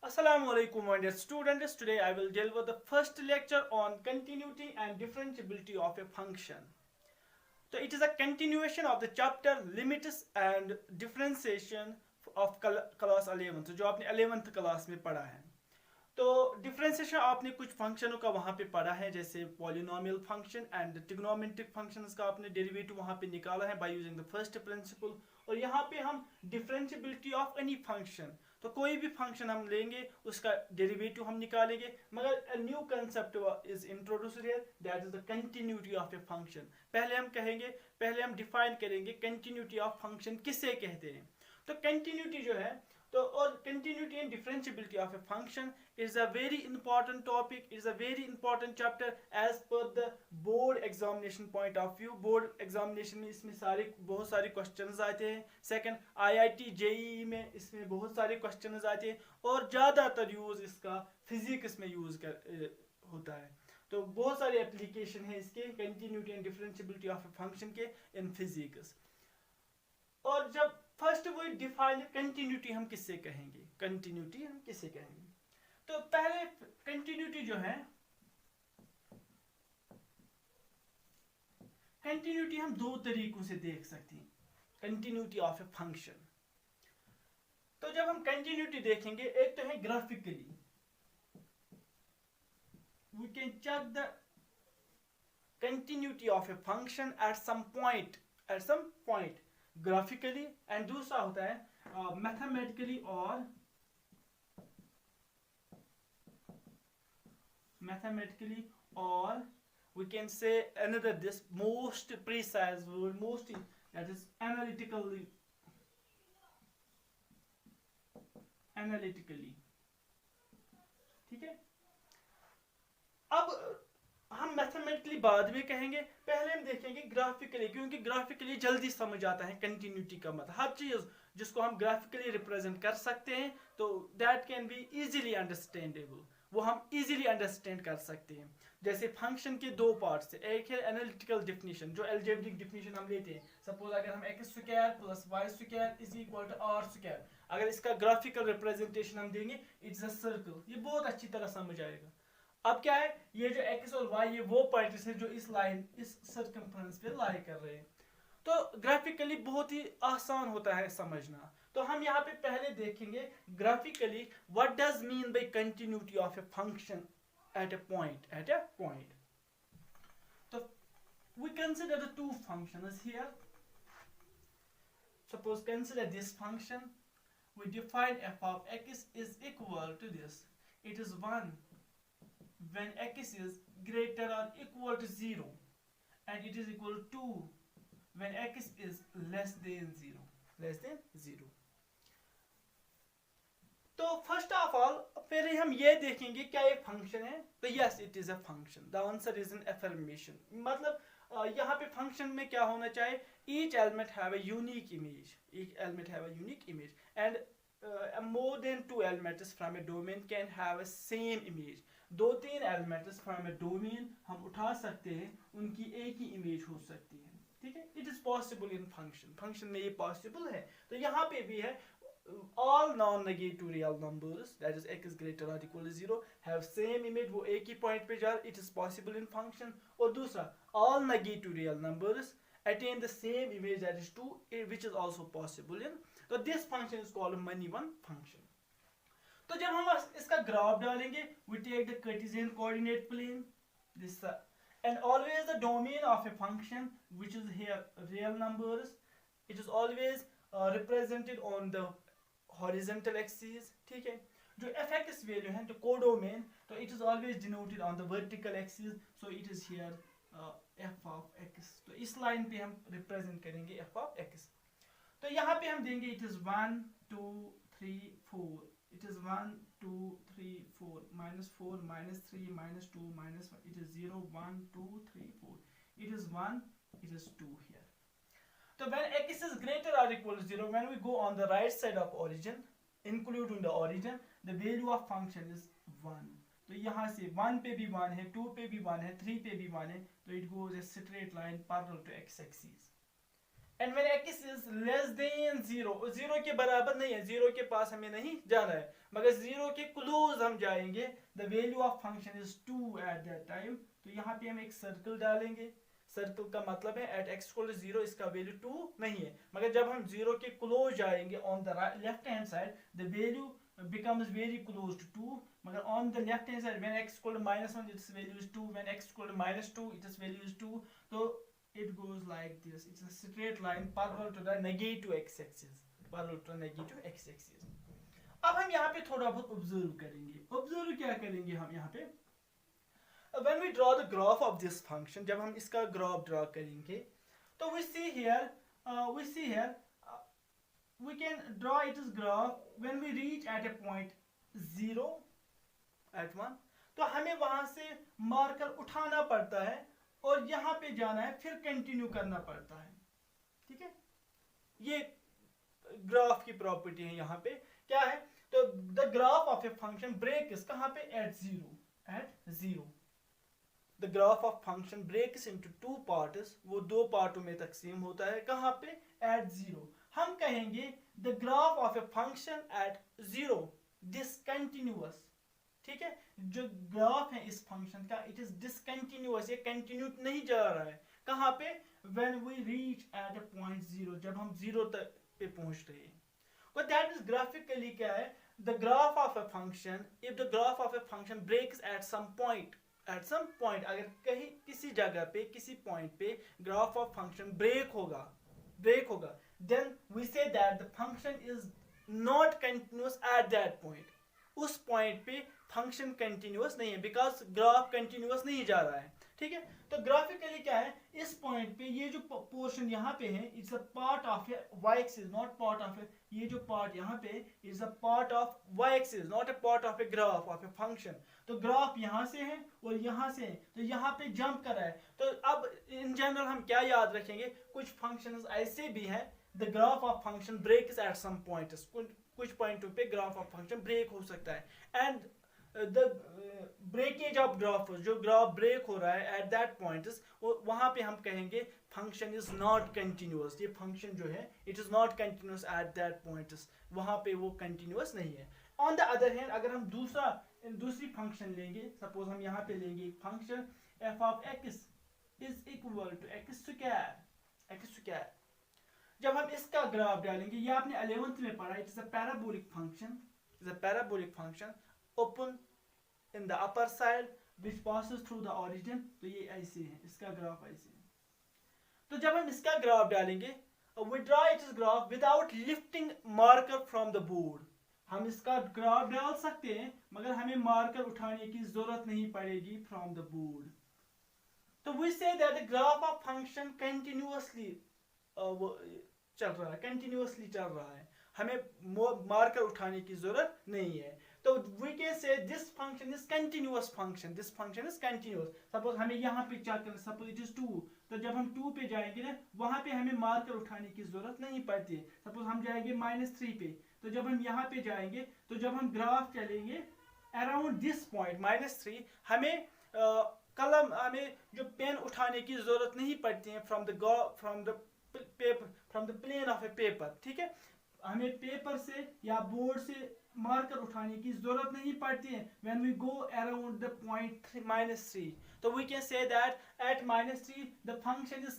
Assalamu alaikum my dear students. Today I will deal with the first lecture on continuity and differentiability of a function. So it is a continuation of the chapter limits and differentiation of class 11th जो आपने 11th class में पढ़ा है. तो differentiation आपने कुछ फंक्शनों का वहाँ पे पढ़ा है, जैसे polynomial function and trigonometric functions का आपने डेरिवेटिव वहाँ पे निकाला है by using the first principle. और यहाँ पे हम डिफरेंशिएबिलिटी ऑफ एनी फंक्शन, तो कोई भी फंक्शन हम लेंगे उसका डेरिवेटिव हम निकालेंगे, मगर a new concept is introduced here, that is the continuity of a function. पहले हम डिफाइन करेंगे कंटिन्यूटी ऑफ फंक्शन किसे कहते हैं. तो कंटिन्यूटी जो है, तो और continuity and differentiability of a function is a very important topic, is a very important chapter as per the board examination point of view. board examination में इसमें बहुत सारे questions आते हैं. second IIT JEE में इसमें बहुत सारे questions आते हैं और ज़्यादातर यूज़ इसका फिजिक्स में यूज़ होता है. तो बहुत सारे एप्लीकेशन है इसके continuity and differentiability of a function के इन फिजिक्स. और जब फर्स्ट वो डिफाइन कंटिन्यूटी हम किससे कहेंगे, तो पहले कंटिन्यूटी जो है, कंटिन्यूटी हम दो तरीकों से देख सकते हैं. कंटिन्यूटी ऑफ ए फंक्शन, तो जब हम कंटिन्यूटी देखेंगे, एक तो है graphically, we can check the continuity of a function at some point graphically, and दूसरा होता है mathematically or we can say another this most precise word, that is analytically. ठीक है. अब हम मैथमेटिकली बाद में कहेंगे, पहले हम देखेंगे ग्राफिकली, क्योंकि ग्राफिकली जल्दी समझ आता है कंटिन्यूटी का मतलब. हर चीज जिसको हम ग्राफिकली रिप्रेजेंट कर सकते हैं तो that can be easily understandable, वो हम इजीली अंडरस्टैंड कर सकते हैं. जैसे फंक्शन के दो पार्ट्स है, एक है एनालिटिकल डिफिनीशन, जो अलजेब्रिक डिफिनीशन हम लेते हैं. सपोज अगर हम x square plus y square is equal to r square, अगर इसका ग्राफिकल रिप्रेजेंटेशन हम देंगे, इट्स अ सर्कल, ये बहुत अच्छी तरह समझ आएगा. अब क्या है, ये जो x और y ये वो पॉइंट्स हैं जो इस सर्कमफ्रेंस पे लाई कर रहे हैं. तो ग्राफिकली बहुत ही आसान होता है समझना. तो हम यहाँ पे पहले देखेंगे graphically what does mean by continuity of a function at a point. तो we consider the two functions here. Suppose consider this function, we define f of x is equal to this. It is 1 when x is greater or equal to 0, and it is equal to 2 when x is less than 0. तो first of all पहले हम ये देखेंगे क्या ये function है. तो yes, it is a function. The answer is an affirmation. मतलब यहाँ पे फंक्शन में क्या होना चाहिए, each element have a unique image, and more than two elements from a domain can have a same image. 2-3 elements from a domain हम उठा सकते हैं, उनकी एक ही इमेज हो सकती है. ठीक है, it is possible in function में ये पॉसिबल है. तो यहाँ पे भी है, all non-negative real numbers, that is x is greater or equal to 0, have same image, वो एक ही पॉइंट पे जा, it is possible in function. और दूसरा, all negative real numbers attain the same image, that is 2, which is also possible in. तो this function is called many one function. तो जब हम इसका ग्राफ डालेंगे, we take the Cartesian coordinate plane, this and always the domain of a function which is here real numbers, it is always represented on the horizontal axis. ठीक है, जो fx value है, तो कोडोमेन, तो it is always denoted on the vertical axis, so it is here f of x. तो इस line पे हम रिप्रेजेंट करेंगे f of x. तो यहाँ पे हम देंगे it is 1 2 3 4, it is 1 2 3 4 -4 -3 -2 -1, it is 0 1 2 3 4, it is 1, it is 2 here. So when x is greater or equal to 0, when we go on the right side of origin, including the origin, the value of function is 1. तो यहाँ से 1 पे भी 1 है, 2 पे भी 1 है, 3 पे भी 1 है, तो it goes a straight line parallel to x axis. And when x is less than 0, 0 के बराबर नहीं है, 0 के पास हमें नहीं जाना है, मगर 0 के क्लोज हम जाएंगे, the value of function is 2 eight that time. तो यहाँ पे हम एक सर्कल डालेंगे, सर्कल का मतलब है एट x इक्वल टू 0 इसका वैल्यू 2 नहीं है, मगर जब हम 0 के क्लोज जाएंगे on the left hand side the value becomes very close to 2, मगर on the left hand side when x equal to -1 its value is 2, when x equal to -2 its value is 2, so it goes like this, it's a straight line parallel to the negative x-axis, parallel to the negative x-axis। अब हम यहाँ पे थोड़ा बहुत observe करेंगे, observe क्या करेंगे हम यहाँ पे, when we draw the graph of this function, जब हम इसका ग्राफ ड्रा करेंगे तो we see here we can draw its graph when we reach at a point 0 at 1, तो हमें वहां से मार्कर उठाना पड़ता है और यहाँ पे जाना है, फिर कंटिन्यू करना पड़ता है, ठीक है। ये ग्राफ की प्रॉपर्टी है, यहाँ पे क्या है, तो the graph of a function break is कहाँ पे at 0, the graph of function breaks into 2 parts, वो 2 पार्टों में तकसीम होता है, कहाँ पे एट 0। हम कहेंगे the graph of a function at 0 discontinuous, ठीक है, जो ग्राफ है इस फंक्शन का इट इज डिसकंटिन्यूअस, ये कंटिन्यू नहीं जा रहा है, कहाँ पे, when we reach at a point 0, जब हम 0 तक पे पहुंच रहे हैं। और दैट इज ग्राफिकली क्या है, the graph of a function, if the graph of a function breaks at some point, अगर कहीं किसी जगह पे किसी पॉइंट पे ग्राफ ऑफ फंक्शन ब्रेक होगा, then we say that the function is not continuous at that point, उस point पे फंक्शन कंटिन्यूअस नहीं है, बिकॉज ग्राफ कंटिन्यूअस नहीं जा रहा है, ठीक है। तो ग्राफिकली क्या है, इस पॉइंट पे ये जो पोर्शन यहाँ पे है it's a part of a Y axis, not part of a, ये जो पार्ट यहाँ पे it's a part of Y axis, not a part of a graph of a function. तो ग्राफ यहाँ से है और यहाँ से है, तो यहाँ पे जंप कर रहा है। तो अब इन जनरल हम क्या याद रखेंगे, कुछ फंक्शंस ऐसे भी हैं the graph of function breaks at some points, कुछ पॉइंटों पे ग्राफ ऑफ फंक्शन ब्रेक हो सकता है, and the breakage of graph, जो ग्राफ ब्रेक हो रहा है एट दैट पॉइंट्स, वहां पे हम कहेंगे फंक्शन इज नॉट कंटिन्यूअस, ये फंक्शन जो है it is not continuous at that points, वहां पे वो कंटिन्यूअस नहीं है। ऑन द अदर हैंड अगर हम दूसरी फंक्शन लेंगे, सपोज हम यहाँ पे लेंगे function f of x is equal to x square, जब हम इसका ग्राफ डालेंगे, ये आपने 11th में पढ़ा, it is a parabolic function open in the upper side which passes through the origin, तो ये ऐसे है, इसका ग्राफ ऐसे है। तो जब हम इसका ग्राफ डालेंगे, we draw its graph without lifting marker from the board, हम इसका ग्राफ डाल सकते हैं मगर हमें मार्कर उठाने की जरूरत नहीं पड़ेगी फ्रॉम द बोर्ड। तो we say that the graph of function continuously चल रहा है, हमें मार्कर उठाने की जरूरत नहीं है। तो we can say this function is continuous function, this function is continuous। Suppose हमें यहाँ पे चेक करना, सपोज इट इज 2, तो जब हम 2 पे जाएंगे ना, वहां पे हमें मार्कर उठाने की जरूरत नहीं पड़ती है। सपोज हम जाएंगे -3 पे, तो जब हम यहाँ पे जाएंगे, तो जब हम ग्राफ चलेंगे अराउंड दिस पॉइंट -3, हमें कलम, हमें जो पेन उठाने की जरूरत नहीं पड़ती है from the plane of a paper, ठीक है, हमें पेपर से या बोर्ड से मार्कर उठाने की जरूरत नहीं पड़ती है when we go around the point -3। तो we can say that at -3 the function is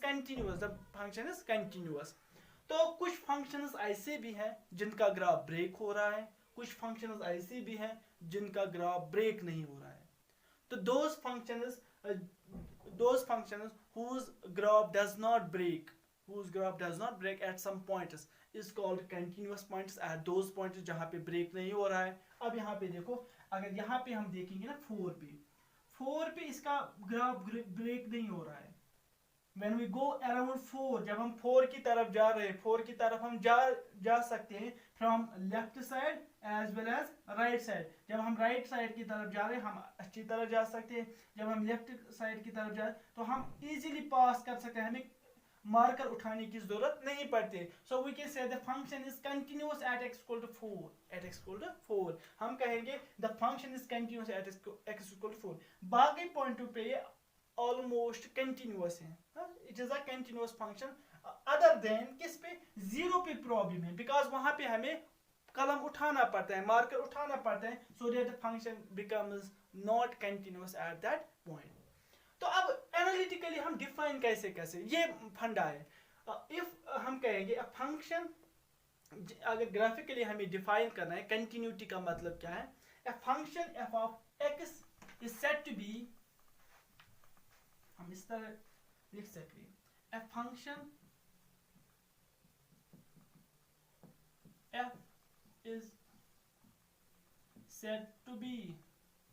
continuous, तो कुछ फंक्शंस ऐसे भी हैं जिनका ग्राफ ब्रेक हो रहा है, कुछ फंक्शंस ऐसे भी हैं जिनका ग्राफ ब्रेक नहीं हो रहा है। तो those functions whose graph does not break at some points is called continuous points at those points जहाँ पे ब्रेक नहीं हो रहा है। अब यहाँ पे देखो, अगर यहाँ पे हम देखेंगे ना 4 पे इसका ग्राफ ब्रेक नहीं हो रहा है। When we go around 4, जब हम 4 की तरफ जा रहे हैं, 4 की तरफ हम जा सकते हैं from left side as well as right side। जब हम right side की तरफ जा रहे हैं हम अच्छी तरह जा सकते हैं, जब हम left side की तरफ जा रहे हैं तो हम easily पास कर सकते हैं, हमें मार्कर उठाने की जरूरत नहीं पड़ती। So we can say the function is continuous at x equal to 4, हम कहेंगे the function is continuous at x equal to 4। बाकी पॉइंटों पे ये ऑलमोस्ट कंटिन्यूअस है, it is a continuous function other than किस पे, 0 पे प्रॉब्लम है, बिकॉज वहां पे हमें कलम उठाना पड़ता है, मार्कर उठाना पड़ता है, so that the function becomes not continuous at that point. तो अब एनालिटिकली हम डिफाइन कैसे कैसे, ये फंडा है। इफ हम कहेंगे अ फंक्शन, अगर ग्राफिकली हमें डिफाइन करना है कंटिन्यूटी का मतलब क्या है, a function f of x is said to be, हम इस तरह लिख सकते हैं, a function f is said to be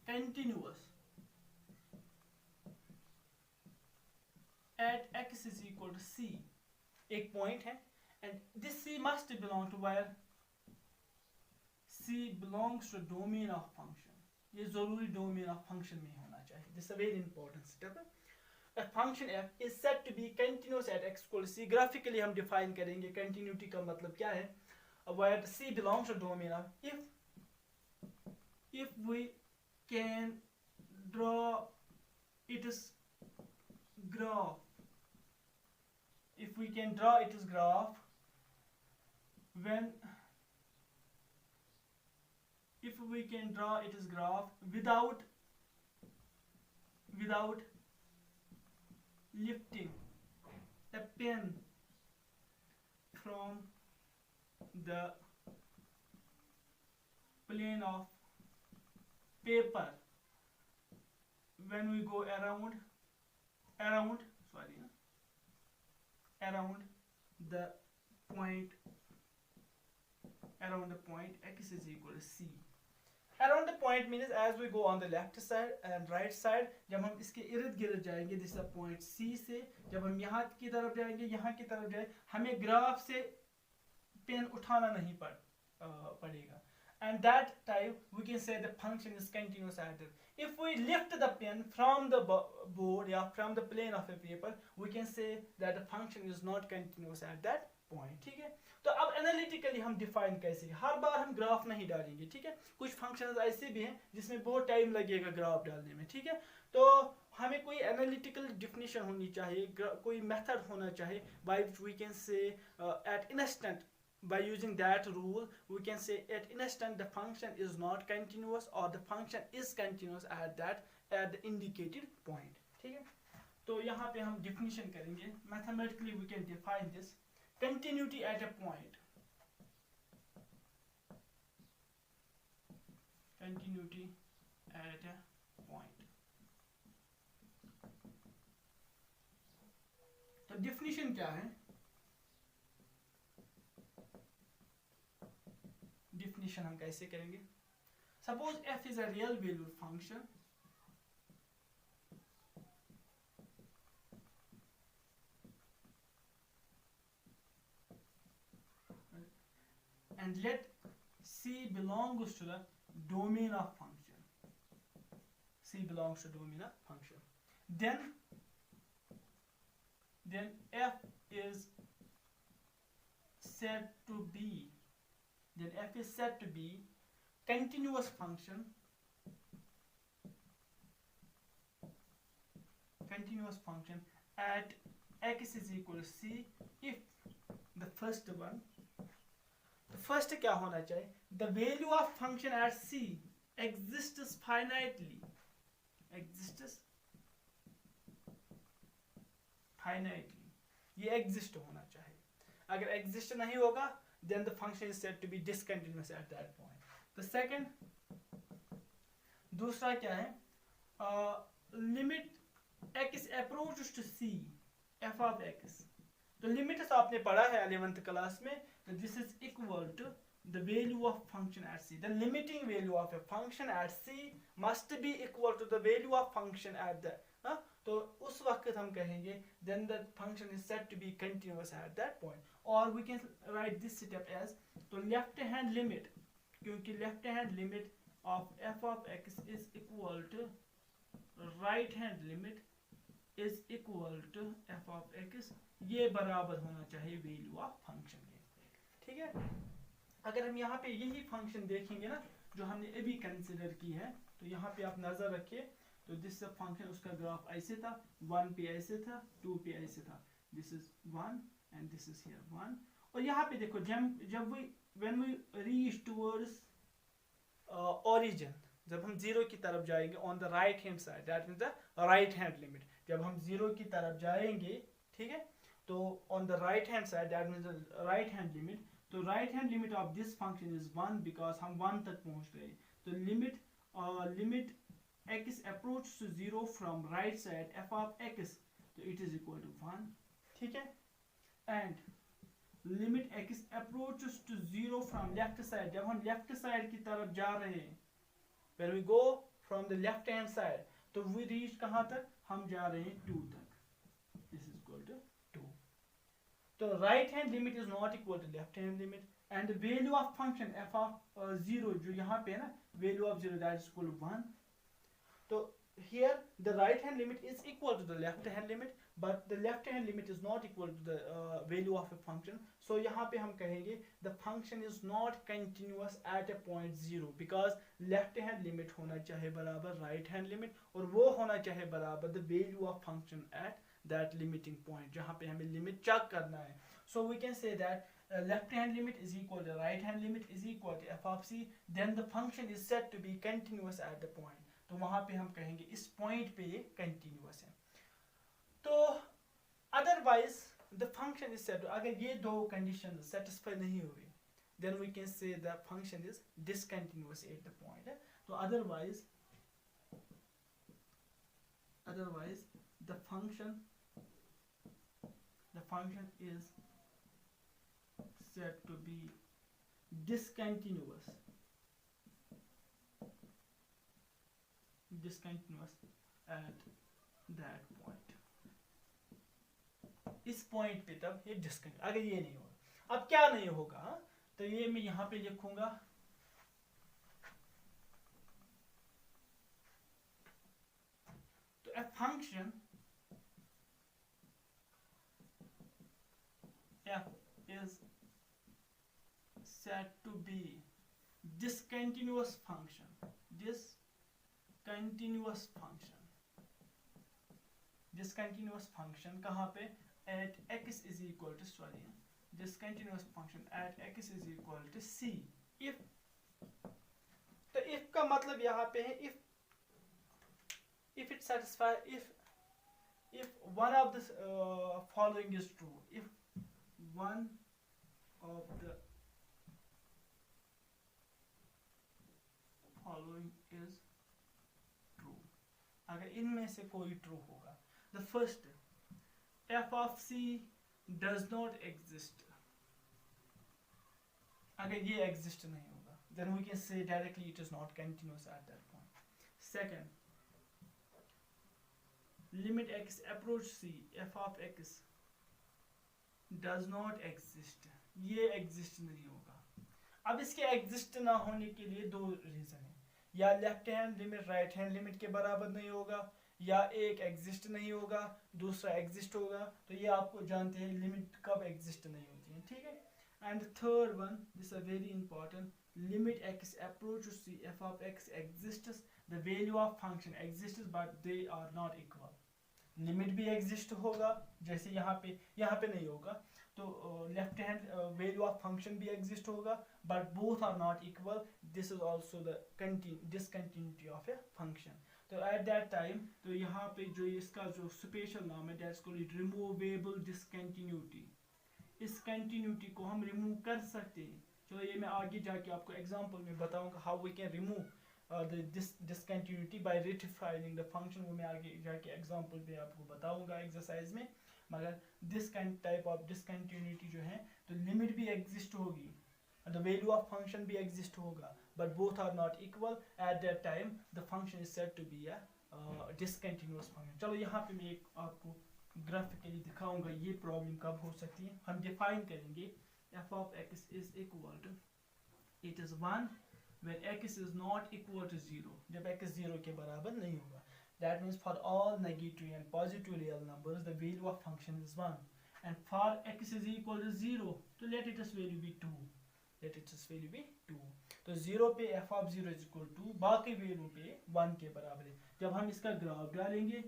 continuous at x is equal to c, एक पॉइंट है, and this c must belong to where c belongs to domain of function, ये जरूरी डोमेन ऑफ फंक्शन में होना चाहिए, this a very important step है। A function f is said to be continuous at x equal to c, graphically हम define करेंगे continuity का मतलब क्या है, where c belongs to domain of, if we can draw its graph, if we can draw its graph when, if we can draw its graph without lifting a pen from the plane of paper, when we go around the point x is equal to c. Around the point means as we go on the left side and right side, जब हम इसके इर्द गिर्द जाएंगे, this point C से जब हम यहाँ की तरफ जाएंगे, यहाँ की तरफ जाए, हमें ग्राफ से पेन उठाना नहीं पड़ेगा, and that time we can say the function is continuous at it. If we lift the pen from the board या from the plane of a paper, we can say that the function is not continuous at that point, ठीक है। तो अब analytically हम define कैसे, हर बार हम graph नहीं डालेंगे, ठीक है, कुछ फंक्शंस ऐसे भी हैं जिसमें बहुत टाइम लगेगा ग्राफ डालने में, ठीक है। तो हमें कोई एनालिटिकल डिफिनेशन होनी चाहिए, कोई मेथड होना चाहिए by which we can say at instant, by using that rule we can say at instant the function is not continuous or the function is continuous at the indicated point, ठीक है। तो यहाँ पे हम definition करेंगे, mathematically we can define this continuity at a point, continuity at a point। तो definition क्या है, definition हम कैसे करेंगे, suppose f is a real valued function and let c belongs to the domain of function, c belongs to domain of function, then f is said to be, then f is said to be continuous function at x is equal to c if the first one, the first क्या होना चाहिए, the value of function at c exists finitely, ये exist होना चाहिए, अगर exist नहीं होगा then the function is said to be discontinuous at that point. The second, दूसरा क्या है, limit x approaches to c f of x, तो लिमिट्स आपने पढ़ा है 11th क्लास में, तो this is equal to the value of function at c, the limiting value of a function at c must be equal to the value of function at the, तो उस वक्त हम कहेंगे then the function is said to be continuous at that point, or we can write this step as, तो left hand limit, क्योंकि left hand limit of f of x is equal to right hand limit is equal to f of x, ये बराबर होना चाहिए value of function के, ठीक है। अगर हम यहाँ पे यही फंक्शन देखेंगे ना जो हमने अभी कंसिडर की है, तो यहाँ पे आप नजर रखिए, तो दिस फंक्शन उसका ग्राफ ऐसे था, 1 पे ऐसे था, 2 पे ऐसे था, this is 1 and this is here 1। और यहाँ पे देखो जब when we reach towards origin, जब हम 0 की तरफ जाएंगे on the right hand side, that means the right hand limit, जब हम 0 की तरफ जाएंगे, ठीक है, तो on the right hand side that means the right hand limit, तो right hand limit of this function is 1 because हम 1 तक पहुंच गए। तो limit x approach to 0 from right side f of x, तो it is equal to 1, ठीक है, and limit x approaches to 0 from left side, जब हम लेफ्ट साइड की तरफ जा रहे हैं, when we go from the left hand side, तो we reach कहाँ तक, हम जा रहे हैं 2 तक, this is equal to 2। तो right hand limit is not equal to left hand limit, and the value of function f of 0 जो यहाँ पे है ना, value of 0 that is equal to 1। तो here the right hand limit is equal to the left hand limit, but the left hand limit is not equal to the value of a function, so यहाँ पे हम कहेंगे the function is not continuous at a point 0 because left hand limit होना चाहिए बराबर right hand limit, और वो होना चाहिए बराबर the value of function at that limiting point, जहाँ पे हमें limit check करना है। So we can say that left hand limit is equal to right hand limit is equal to f of c, then the function is said to be continuous at the point, तो वहां पे हम कहेंगे इस point पे ये continuous है। तो otherwise the function is said, अगर ये दो कंडीशन सेटिस्फाई नहीं हुई, then we can say the function is discontinuous at the point. तो otherwise the function is said to be discontinuous at that point, इस पॉइंट पे तब ये डिस्कंटिन्यूअस, अगर ये नहीं होगा, अब क्या नहीं होगा, तो ये मैं यहां पे लिखूंगा तो a function f is said to be discontinuous function, discontinuous function कहाँ पे, at x is equal to discontinuous function at x is equal to c if, तो if का मतलब यहाँ पे है if it satisfy, if one of the following is true, if one of the following is true, अगर इनमें से कोई ट्रू होगा, the first f of c does not exist, अगर ये exist नहीं होगा, then we can say directly it is not continuous at that point। Second, limit x approach c f of x does not exist, ये exist नहीं होगा। अब इसके exist ना होने के लिए दो रीजन है, या left hand limit right hand limit के बराबर नहीं होगा, या एक एग्जिस्ट नहीं होगा दूसरा एग्जिस्ट होगा, तो ये आपको जानते हैं लिमिट कब एग्जिस्ट नहीं होती है, ठीक है। And third one, this is very important, limit x approaches to f of x exists, the value of function exists but they are not equal, limit भी एग्जिस्ट होगा जैसे यहाँ पे नहीं होगा, तो left hand value of function भी exist होगा but both are not equal, this is also the discontinuity of a function. तो एट दैट टाइम तो यहाँ पे जो इसका जो स्पेशल नाम है दैट्स कॉल्ड रिमूवेबल डिसकंटिन्यूटी, इस कंटिन्यूटी को हम रिमूव कर सकते हैं। चलो ये मैं आगे जाके आपको एग्जांपल में बताऊंगा how we can remove the discontinuity by rectifying the function, वो मैं आगे जाके एग्जांपल पे आपको बताऊंगा एक्सरसाइज में। मगर दिस टाइप ऑफ डिसकंटिन्यूटी जो है तो लिमिट भी एग्जिस्ट होगी, the value of function भी एग्जिस्ट होगा but both are not equal, at that time the function is said to be a discontinuous function। चलो यहाँ पे मैं एक आपको ग्राफिकली दिखाऊंगा ये प्रॉब्लम कब हो सकती है। हम डिफाइन करेंगे f of x is equal to, it is 1 when x is not equal to 0, जब x 0 के बराबर नहीं होगा, that means for all negative and positive real numbers the value of function is 1, and for x is equal to 0 तो let its value be 2, तो 0 पे f of 0 is equal to बाकी value पे 1 के बराबर है। जब हम इसका ग्राफ डालेंगे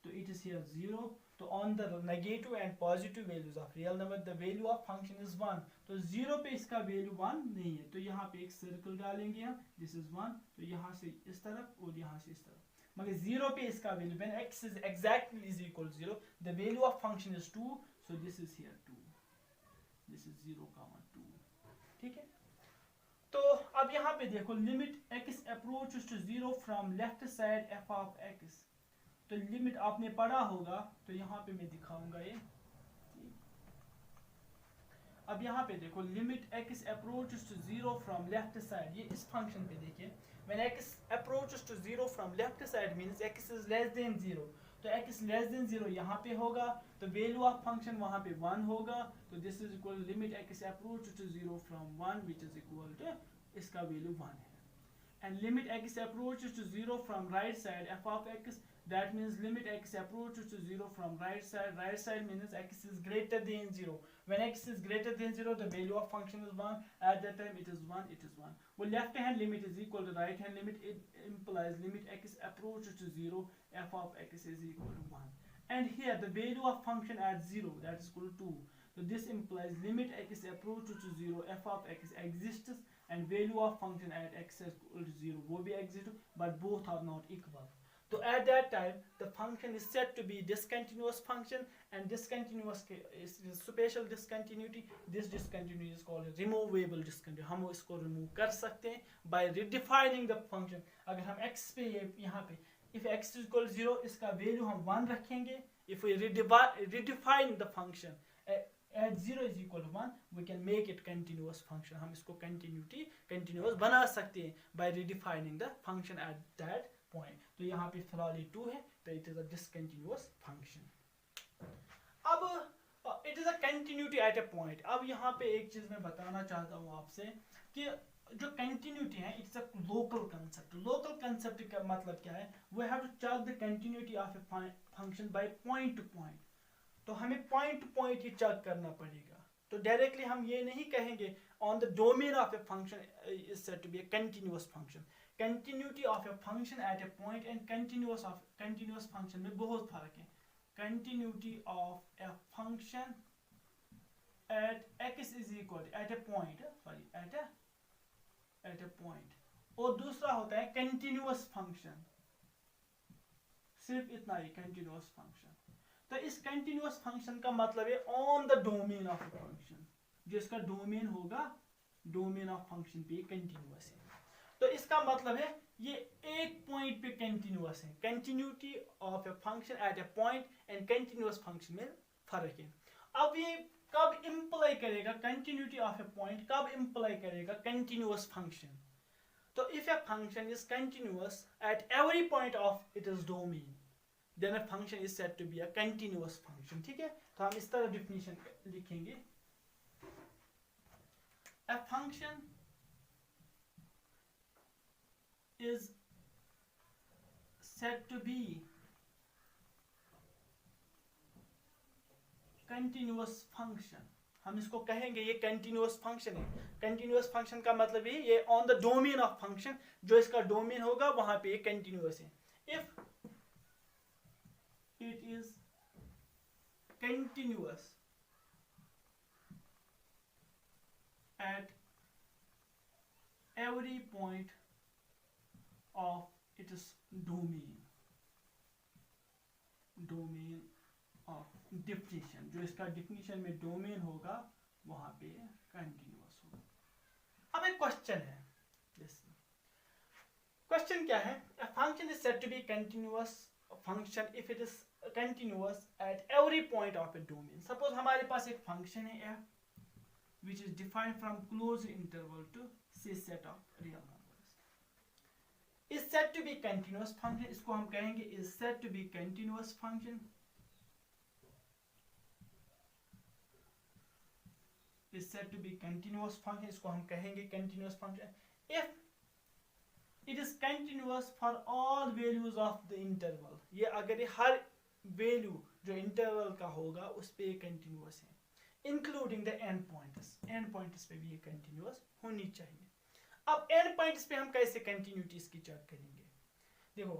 तो it is here 0, तो on the negative and positive values of real number the value of function is 1। तो 0 पे इसका वैल्यू 1 नहीं है, तो यहाँ पे एक सर्कल डालेंगे हम, दिस इज 1, तो यहाँ से इस तरफ और यहाँ से इस तरफ। मगर 0 पे इसका value when x is exactly is equal 0 the value of function is 2, so this is here 2, this is 0, 2। ठीक है, तो अब यहाँ पे देखो limit x approaches to 0 from left side f of x। तो लिमिट आपने पढ़ा होगा, तो यहाँ पे मैं दिखाऊंगा ये। अब यहाँ पे देखो limit x approaches to 0 from left side, ये इस फंक्शन पे देखिए when x approaches to 0 from left side means x is less than 0, तो x लेस देन 0 यहाँ पे होगा, तो वैल्यू ऑफ फंक्शन वहाँ पे 1 होगा, तो this is equal limit x approaches to 0 from 1 which is equal to इसका वैल्यू 1 है। And limit x approaches to 0 from right side f of x, that means limit x approaches to 0 from right side means x is greater than 0, when x is greater than 0 the value of function is 1, at that time it is 1, well left hand limit is equal to right hand limit, it implies limit x approaches to 0 f of x is equal to 1, and here the value of function at 0 that is equal to 2, so this implies limit x approaches to 0 f of x exists and value of function at x is equal to 0 wo bhi exists but both are not equal. So at that time the function is said to be discontinuous function, and discontinuous is special discontinuity, this discontinuity is called removable discontinuity, हम इसको remove कर सकते हैं by redefining the function। अगर हम x पे यहाँ पे if x is equal to 0 इसका value हम 1 रखेंगे, if we redefine the function at 0 is equal to 1 we can make it continuous function, हम इसको continuous बना सकते हैं by redefining the function at that point। तो यहाँ पे फिलहाल ये 2 है, तो it is a discontinuous function. अब it is a continuity at a point. अब यहाँ पे एक चीज मैं बताना चाहता हूँ आपसे कि जो कंटिन्यूटी है it's a local concept. Local concept का मतलब क्या है, we have to check the continuity of a function by point to point. तो हमें पॉइंट टू पॉइंट ही चेक करना पड़ेगा, तो डायरेक्टली हम ये नहीं कहेंगे on the domain of a function is said to be a continuous function. Continuity of a function at a point and continuous function में बहुत फर्क है। Continuity of a function at x is equal at a point, sorry at a point, और दूसरा होता है continuous function, सिर्फ इतना ही कंटिन्यूअस फंक्शन। तो इस कंटिन्यूअस फंक्शन का मतलब है on the domain of a function, जिसका डोमेन होगा डोमेन ऑफ फंक्शन पे कंटिन्यूअस है। तो इसका मतलब है ये एक पॉइंट पे कंटिन्यूअस है। Continuity of a function at a point and continuous function में फर्क है। अब ये कब इंप्लाई करेगा कंटिन्यूटी ऑफ ए पॉइंट, कब इंप्लाई करेगा कंटिन्यूअस फंक्शन? तो if a function is continuous at every point of it is domain then a function is said to be a continuous function. ठीक है, तो हम इस तरह डिफिनेशन लिखेंगे, a function is said to be continuous function। हम इसको कहेंगे ये continuous function है। continuous function का मतलब है ये on the domain of function, जो इसका डोमेन होगा वहां पे ये continuous है। if it is continuous at every point of its domain of definition, जो इसका definition में डोमेन होगा वहां पे कंटिन्यूअस होगा। अब एक क्वेश्चन है, क्वेश्चन क्या है, a function is said to be continuous function if it is continuous at every point of a domain। Suppose हमारे पास एक फंक्शन है f which is defined from closed interval to say set of real numbers is said to be continuous function। इसको हम कहेंगे is said to be continuous function, is said to be continuous function, इसको हम कहेंगे continuous function if it is continuous for all values of the interval। ये अगर ये हर value जो इंटरवल का होगा उस पे कंटिन्यूअस है, इंक्लूडिंग द एंड पॉइंट्स पे भी ये कंटिन्यूअस होनी चाहिए। अब एंड पॉइंट्स पे हम कैसे कंटिन्यूटीज की चेक करेंगे? देखो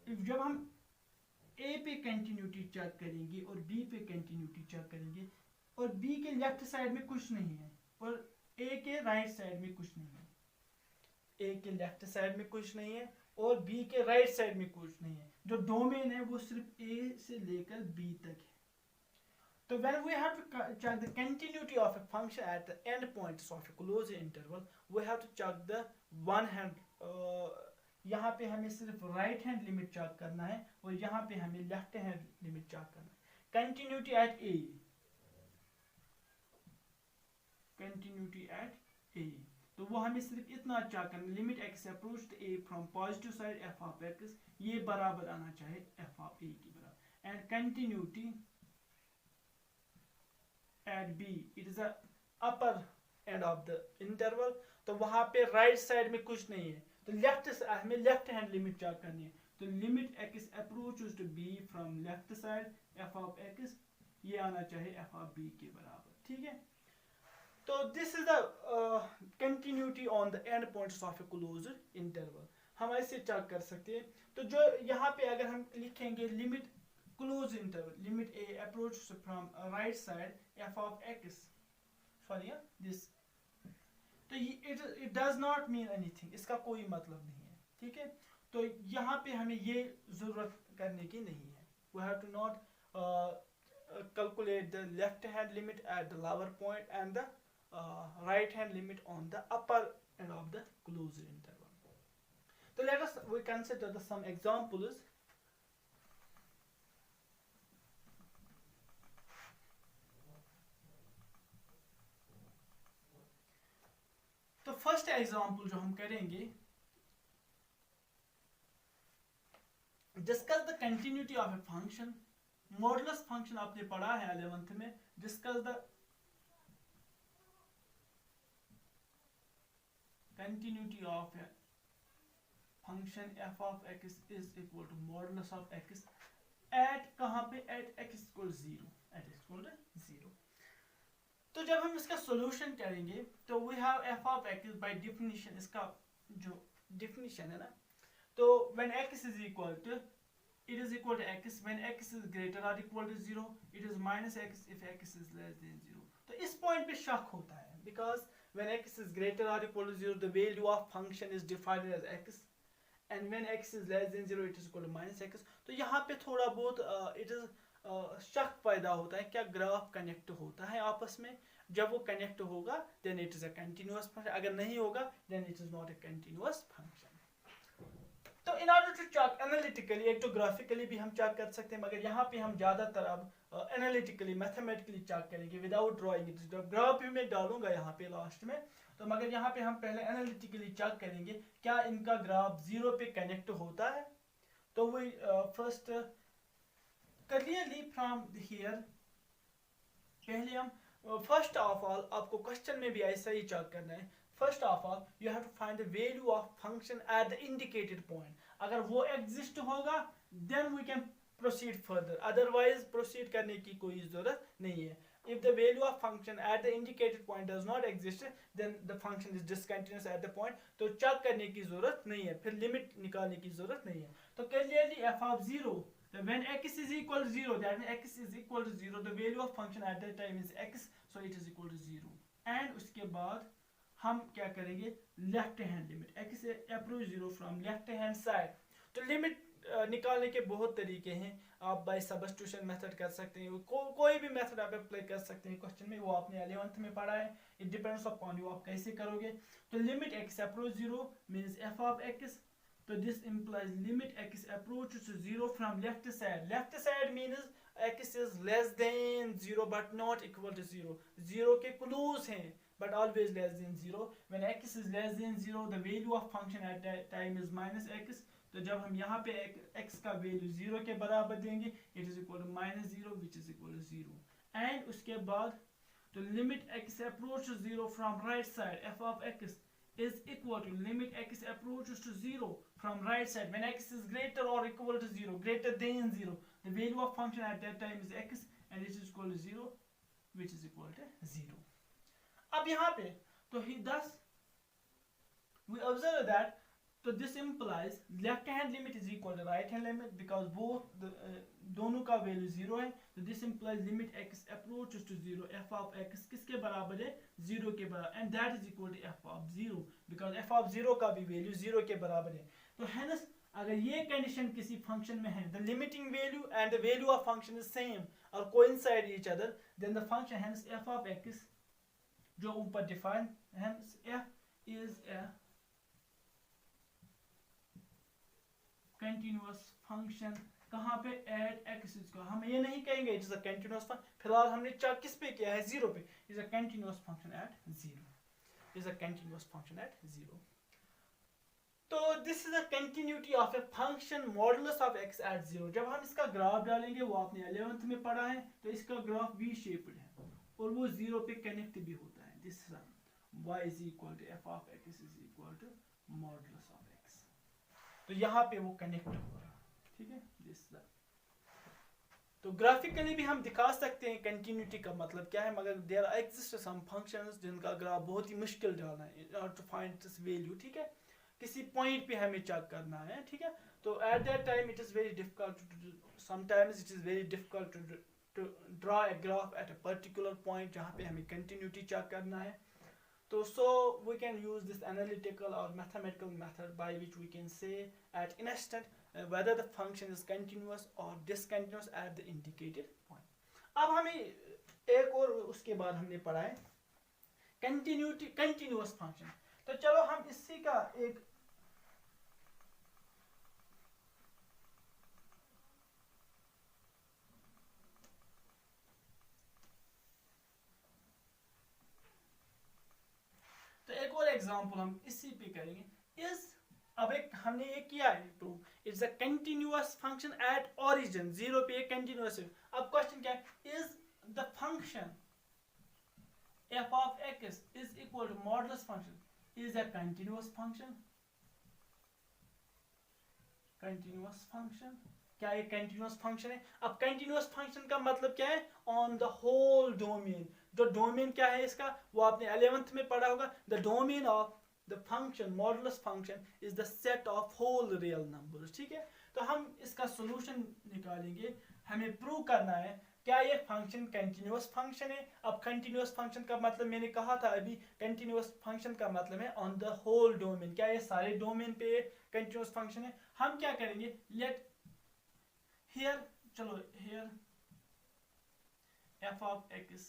जब हम ए पे कंटिन्यूटी चेक करेंगे और बी पे कंटिन्यूटी चेक करेंगे, और बी के लेफ्ट साइड में कुछ नहीं है और ए के राइट साइड में कुछ नहीं है, ए के लेफ्ट साइड में कुछ नहीं है और बी के राइट साइड में कुछ नहीं है, जो डोमेन है वो सिर्फ ए से लेकर बी तक है। तो when we have to check the continuity of a function at the end points of a closed interval, we have to check the one hand, यहाँ पे हमें सिर्फ राइट हैंड लिमिट चेक करना है और यहाँ पे हमें लेफ्ट हैंड लिमिट चेक करना है। Continuity at a, continuity at a, तो वो हमें सिर्फ इतना चेक करना, limit x approach to a from positive side f of x, ये बराबर आना चाहिए एफ ऑफ ए की बराबर, and continuity at b, it is a upper end of the interval, तो वहां पे राइट साइड में कुछ नहीं है, तो हमें लेफ्ट हैंड लिमिट चेक करनी है, तो limit x approaches to b from left side f of x, ये आना चाहिए एफ ऑफ बी के बराबर, ठीक है। तो this is the continuity on the end points of a closed interval, हम ऐसे चेक कर सकते हैं। तो जो यहाँ पे अगर हम लिखेंगे limit close interval, limit a approach from right side f of x, sorry this, तो it does not mean anything, इसका कोई मतलब नहीं है, ठीक है। तो यहाँ पे हमें ये जरूरत करने की नहीं है, we have to not calculate the left hand limit at the lower point and the right hand limit on the upper end of the closed interval. So let us we consider some examples. तो first example जो हम करेंगे, discuss the continuity of a function, modulus function आपने पढ़ा है 11th में, discuss the continuity of a function f of x is equal to modulus of x at कहां पे, at x equal 0, at x equal 0। तो जब हम इसका सॉल्यूशन करेंगे तो we have f of x by definition, इसका जो डेफिनेशन है ना, तो when x is equal to, it is equal to x when x is greater or equal to 0, it is minus x if x is less than 0। तो इस point पे शक होता है, because when x is greater or equal to 0 the value of function is defined as x, and when x is less than 0 it is equal to minus x। तो यहाँ पे थोड़ा बहुत it is शक पैदा होता है, क्या ग्राफ कनेक्ट होता है आपस में, जब वो कनेक्ट होगा then it is a continuous function, अगर नहीं होगा then it is not a continuous function। तो in order to check analytically, एक तो ग्राफिकली भी हम चेक कर सकते हैं, मगर यहाँ पे हम ज्यादातर अब एनालिटिकली मैथमेटिकली चेक करेंगे विदाउट ड्राइंग इट, जब ग्राफ भी मैं डालूंगा यहाँ पे लास्ट में, तो मगर यहाँ पे हम पहले एनालिटिकली चेक करेंगे क्या इनका ग्राफ 0 पे कनेक्ट होता है। तो we first clearly from here, पहले हम फर्स्ट ऑफ ऑल आपको क्वेश्चन में भी ऐसा ही चेक करना है, first of all you have to find the value of function at the indicated point, अगर वो exist होगा then we can proceed further, otherwise proceed करने की कोई जरूरत नहीं है। if the value of function at the indicated point does not exist then the function is discontinuous at the point, तो चेक करने की जरूरत नहीं है, फिर लिमिट निकालने की जरूरत नहीं है। तो clearly f of 0, when x is equal to 0, that means x is equal to 0, the value of function at that time is x, so it is equal to 0। and उसके बाद हम क्या करेंगे, left hand limit x approach 0 from left hand side. तो limit निकालने के बहुत तरीके हैं, आप बाय सब्स्टिट्यूशन मेथड कर सकते हैं, कोई भी मेथड आप अप्लाई कर सकते हैं क्वेश्चन में, वो आपने 11th में पढ़ा है, इट डिपेंड्स अपॉन यू आप कैसे करोगे। तो limit x approach 0 means f of x, तो this implies limit x approach to 0 from left side, left side means x is less than 0 but not equal to 0, 0 के close हैं but always less than 0। when x is less than 0 the value of function at that time is minus x, तो जब हम यहाँ पे x का value 0 के बराबर देंगे it is equal to minus 0 which is equal to 0। and उसके बाद तो limit x approaches 0 from right side f of x is equal to limit x approaches to 0 from right side when x is greater or equal to 0, greater than 0, the value of function at that time is x and it is equal to 0 which is equal to 0। अब यहाँ पे तो thus we observe that तो this implies left hand limit is equal to right hand limit because both दोनों का वैल्यू zero है. तो this implies limit x approaches to zero f of x किसके बराबर है, जीरो के बराबर, and that is equal to f of zero because f of zero का भी वैल्यू जीरो के बराबर है. तो हेंस अगर ये कंडीशन किसी फंक्शन में है, the limiting value and the value of function is same और coincide each other, then the function hence f of x जो ऊपर define, hence f is a continuous function. कहाँ पे, एट एक्सिस को. हम ये नहीं कहेंगे it is a continuous function, फिलहाल हमने चेक किस पे किया है, जीरो पे. Is a continuous function at zero, is a continuous function at zero. तो this is a continuity of a function modulus of x at zero. जब हम इसका ग्राफ डालेंगे, वो आपने 11th में पढ़ा है, तो इसका ग्राफ वी शेप्ड है और वो जीरो पे कनेक्ट भी होता है. This y is equal to f of x is equal to modulus of x. तो यहाँ पे वो कनेक्ट हो रहा है, ठीक है. दिस तो ग्राफिकली भी हम दिखा सकते हैं कंटिन्यूटी का मतलब क्या है, मगर देयर एग्जिस्ट सम फंक्शंस जिनका ग्राफ बहुत ही मुश्किल डालना है in order to find this value, ठीक है. किसी पॉइंट पे हमें चेक करना है, ठीक है. तो at that time it is very difficult to, sometimes it is very difficult to draw a graph at a particular point जहाँ पे हमें कंटिन्यूटी चेक करना है. So we can use this analytical or mathematical method by which we can say at instant whether the function is continuous or discontinuous at the indicated point. अब हमें एक और उसके बाद हमने पढ़ा है continuous function. तो चलो हम इसी का एक एग्जांपल हम इसी पे करेंगे. इस अब एक हमने ये किया है prove, it's a continuous function at origin, zero पे कंटिन्यूअस है. अब क्वेश्चन क्या है, is the function f of x is equal to modulus function is a continuous function. Continuous function, क्या ये कंटिन्यूअस फंक्शन है. अब कंटिन्यूअस फंक्शन का मतलब क्या है, ऑन द होल डोमेन. जो डोमेन क्या है इसका, वो आपने 11th में पढ़ा होगा. The domain of the function modulus function is the set of whole real numbers, ठीक है. तो हम इसका सॉल्यूशन निकालेंगे. हमें प्रूव करना है क्या ये फंक्शन कंटिन्यूअस फंक्शन है. अब कंटिन्यूअस फंक्शन का मतलब मैंने कहा था अभी, कंटिन्यूअस फंक्शन का मतलब है ऑन द होल डोमेन. क्या ये सारे डोमेन पे कंटिन्यूअस फंक्शन है. हम क्या करेंगे, लेट हियर, चलो हियर f of x,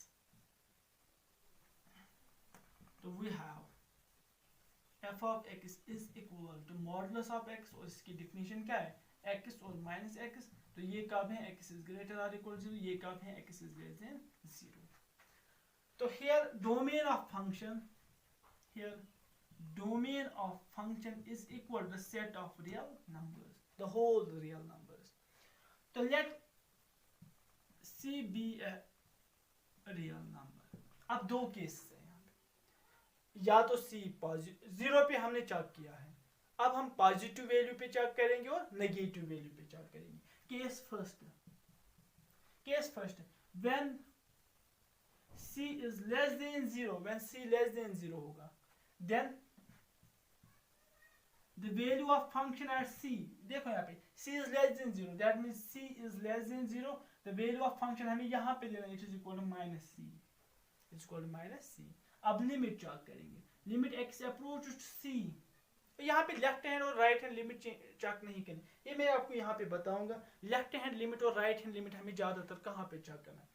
तो we have f of x is equal to modulus of x, और इसकी डिफिनीशन क्या है, x और माइनस x. तो ये कब है, x is greater or equal to 0, ये कब है, x is greater than 0. तो here domain of function, here domain of function is equal to the set of real numbers, the whole real numbers. तो let c be a real number. अब दो case है यहाँ पे, या तो c positive, zero पे हमने चेक किया है, अब हम पॉजिटिव वैल्यू पे चेक करेंगे और नेगेटिव वैल्यू पे चेक करेंगे. Case first, when c is less than 0, when c less than 0 होगा, then the value of function at c, देखो यहाँ पे c is less than 0, that means c is less than 0, the value of function हमें यहाँ पे लेना, it is equal to minus c, it's equal to minus c. अब limit check करेंगे, limit x approaches to c. यहाँ पे left hand और right hand limit check नहीं करनी, ये मैं आपको यहाँ पे बताऊंगा. लेफ्ट हैंड लिमिट और राइट हैंड लिमिट हमें ज्यादातर कहाँ पे चेक करना है,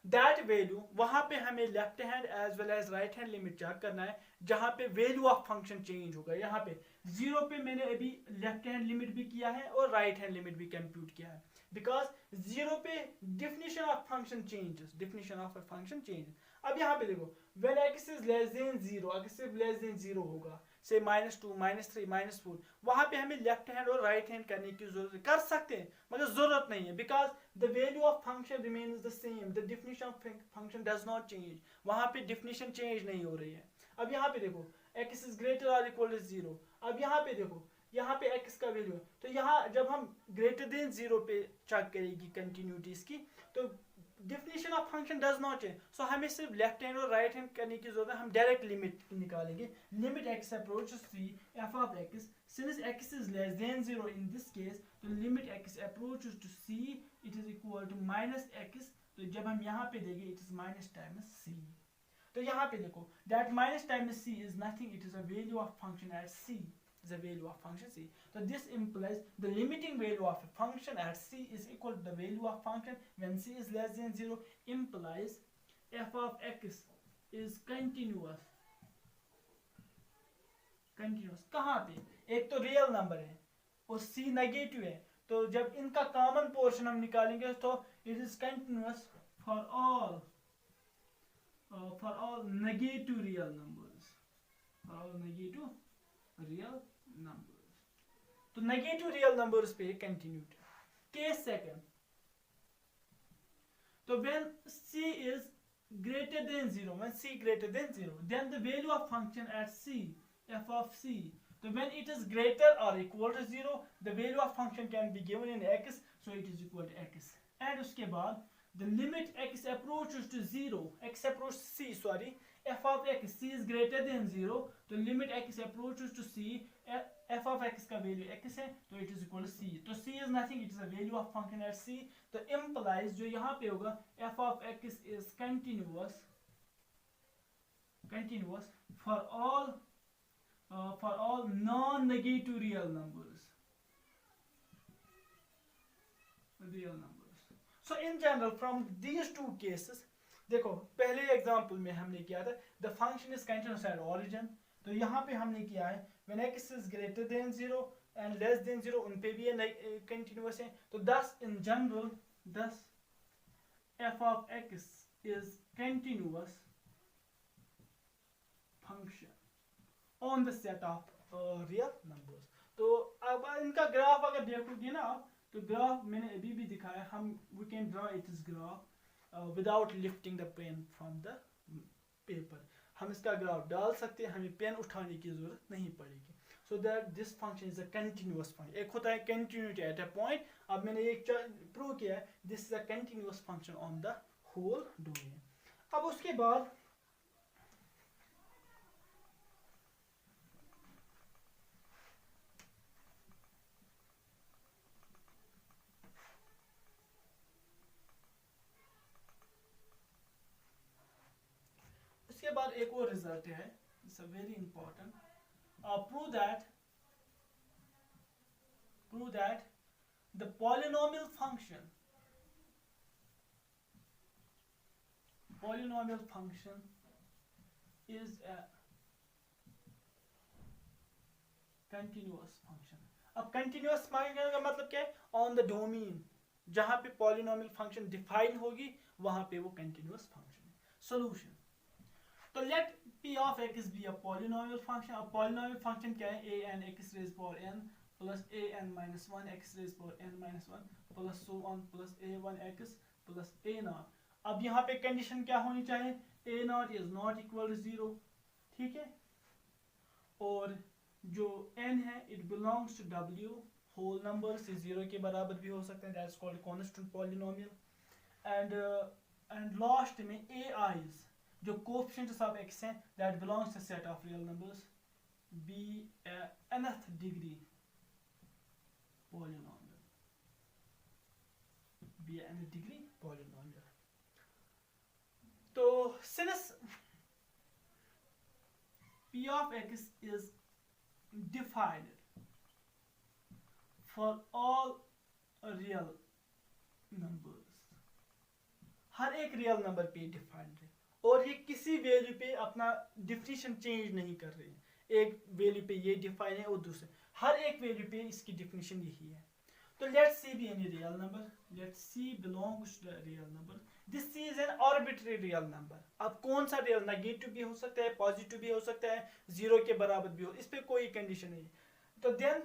दैट वैल्यू, वहां पे हमें left hand as well as right hand limit check करना है जहां पे वैल्यू ऑफ फंक्शन चेंज होगा. यहाँ पे जीरो पे मैंने अभी लेफ्ट हैंड लिमिट भी किया है और राइट हैंड लिमिट भी कंप्यूट किया है, बिकॉज जीरो पे definition of function changes, definition of a function change. अब यहाँ पे देखो, when x is less than 0, अगर सिर्फ लेस देन 0 होगा, से -2, -3, -4, वहां पे हमें लेफ्ट हैंड और राइट हैंड करने की जरूरत, कर सकते हैं मगर जरूरत नहीं है, because the value of function remains the same, the definition of function does not change. वहां पे डिफिनेशन चेंज नहीं हो रही है. अब यहाँ पे देखो x इज ग्रेटर और इक्वल टू 0. अब यहाँ पे देखो, यहाँ पे x का वैल्यू, तो यहाँ जब हम ग्रेटर देन 0 पे चेक करेगी कंटिन्यूटीज की, तो definition of function does not change, so हमें सिर्फ लेफ्ट हैंड और राइट हैंड करने की जरूरत है, हम डायरेक्ट लिमिट निकालेंगे. Limit x approach c f of x, since x is less than 0 in this case, तो limit x approach to c it is equal to minus x. तो जब हम यहाँ पे देंगे it is minus times c. तो यहाँ पे देखो that minus times c is nothing, it is a value of function at c, is a value of function c. So this implies the limiting value of a function at c is equal to the value of function when c is less than 0, implies f of x is continuous. कहाँ पे? एक तो real number है और c negative है, तो जब इनका कॉमन पोर्शन हम निकालेंगे तो it is continuous for all negative real numbers, for all negative real numbers. तो नेगेटिव रियल नंबर्स पे कंटिन्यूटी. केस सेकंड, तो when c is greater than 0, when c greater than 0, then the value of function at c, f of c, so when it is greater or equal to 0, the value of function can be given in x, so it is equal to x. And उसके बाद the limit x approaches to 0, x approaches c, sorry, f of x, c is greater than 0, तो limit x approaches to c, f of x का value x है, तो it is equal to c. तो c is nothing, it is a value of function at c, तो implies जो यहाँ पे होगा f of x is continuous for all non-negative real numbers. So in general from these two cases, देखो पहले example में हमने किया था the function is continuous at origin, तो यहाँ पे हमने किया है when x is greater than 0 and less than 0, उन पे भी ये continuous है. तो thus in general, thus f of x is continuous function on the set of real numbers. तो अब इनका ग्राफ अगर देखोगे ना आप, तो ग्राफ मैंने अभी भी दिखाया, हम we can draw it as graph without lifting the pen from the paper. हम इसका ग्राफ डाल सकते हैं, हमें पेन उठाने की जरूरत नहीं पड़ेगी. So that this function is a continuous function. एक होता है continuity at a point, अब मैंने एक प्रूव किया है this is a continuous function on the whole domain. अब उसके बाद एक और रिजल्ट है, it's a very important. prove that the polynomial function is a continuous function. अब continuous function का मतलब क्या है? On the domain, जहां पे polynomial function define होगी वहां पे वो continuous function है. Solution, तो let p of x be a polynomial function. अब polynomial function क्या है? a n x raised power n plus a n minus 1 x raised power n minus 1 plus so on plus a1 x plus a naught. अब यहाँ पे condition क्या होनी चाहिए? a naught is not equal to 0, ठीक है, और जो n है it belongs to w, whole numbers is 0 के बराबर भी हो सकते हैं, that's called constant polynomial. and last में ai's जो coefficients of x हैं that belongs to set of real numbers be nth degree polynomial, तो since p of x is defined for all real numbers, हर एक real number पे defined है और ये किसी वैल्यू पे अपना डिफिनेशन चेंज नहीं कर रहे हैं. एक वैल्यू पे ये डिफाइन है और दूसरे हर एक वैल्यू पे इसकी डिफिनेशन यही है. तो let c be any real number, let c belongs to the real number, this c is an arbitrary real number. अब कौन सा रियल, नेगेटिव भी हो सकता है, पॉजिटिव भी हो सकता है, 0 के बराबर भी हो, इस पे कोई कंडीशन नहीं. तो देन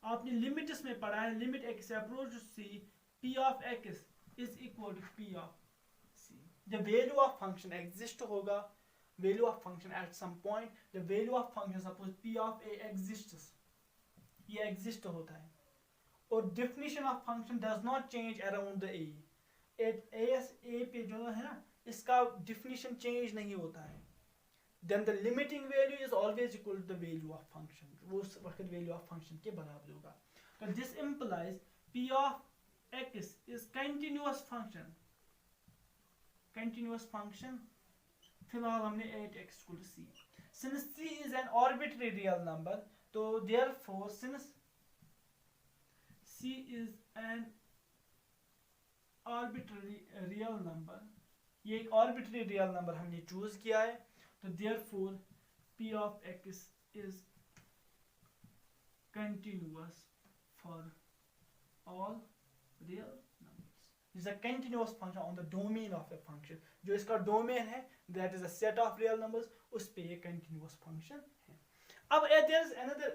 आपने लिमिट्स में पढ़ा है, limit x approach to c p of x is equal to p of c. The value of function exist होगा, value of function at some point, the value of function suppose p of a exists, ये exist होता है, और definition of function does not change around the a. ए पे जो है ना इसका डिफिनीशन चेंज नहीं होता है, then the limiting value is always equal to the value of function, वो उस वक्त value of function के बराबर होगा. तो this implies p of x is continuous function. Continuous function फिलहाल हमने 8x equal to c. Since c is an arbitrary real number, तो therefore since c is an arbitrary real number, ये एक arbitrary real number हमने choose किया है, तो therefore p of x is continuous for all real numbers. This is a continuous function on the domain of a function. जो इसका domain है that is a set of real numbers, उस पे ये continuous function है. अब there is another